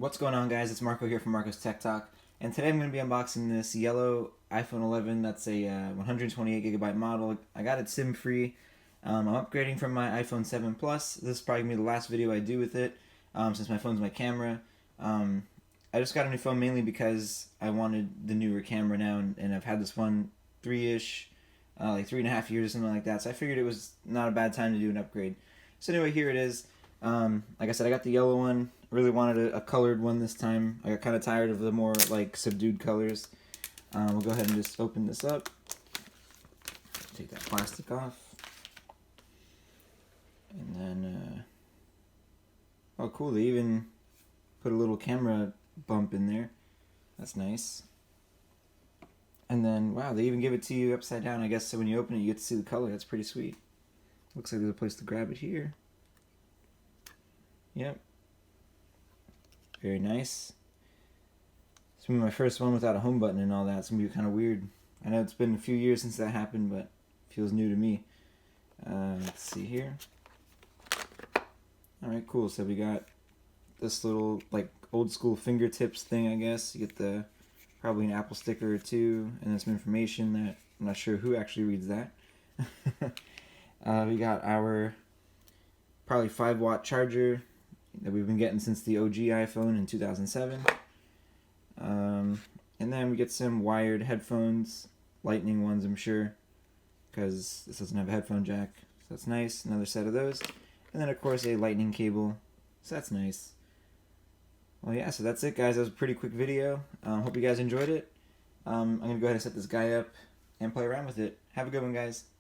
What's going on, guys? It's Marco here from Marco's Tech Talk, and today I'm going to be unboxing this yellow iPhone 11. That's a 128GB model. I got it SIM-free. I'm upgrading from my iPhone 7 Plus. This is probably going to be the last video I do with it, since my phone's my camera. I just got a new phone mainly because I wanted the newer camera now, and I've had this one like 3.5 years or something like that, so I figured it was not a bad time to do an upgrade. So anyway, here it is. Like I said, I got the yellow one. Really wanted a colored one this time. I got kind of tired of the more like subdued colors. We'll go ahead and just open this up. Take that plastic off. And then, oh cool, they even put a little camera bump in there. That's nice. And then, wow, they even give it to you upside down. I guess so when you open it, you get to see the color. That's pretty sweet. Looks like there's a place to grab it here. Yep. Very nice. It's gonna be my first one without a home button and all that. It's gonna be kind of weird. I know it's been a few years since that happened, but it feels new to me. Let's see here. Alright, cool. So we got this little, like, old school fingertips thing, I guess. You get probably an Apple sticker or two, and then some information that I'm not sure who actually reads that. We got our probably 5-watt charger that we've been getting since the OG iPhone in 2007. And then we get some wired headphones, lightning ones I'm sure, because this doesn't have a headphone jack, so that's nice. Another set of those. And then of course a lightning cable, so that's nice. Well, yeah, so that's it, guys. That was a pretty quick video. Hope you guys enjoyed it. I'm going to go ahead and set this guy up and play around with it. Have a good one, guys.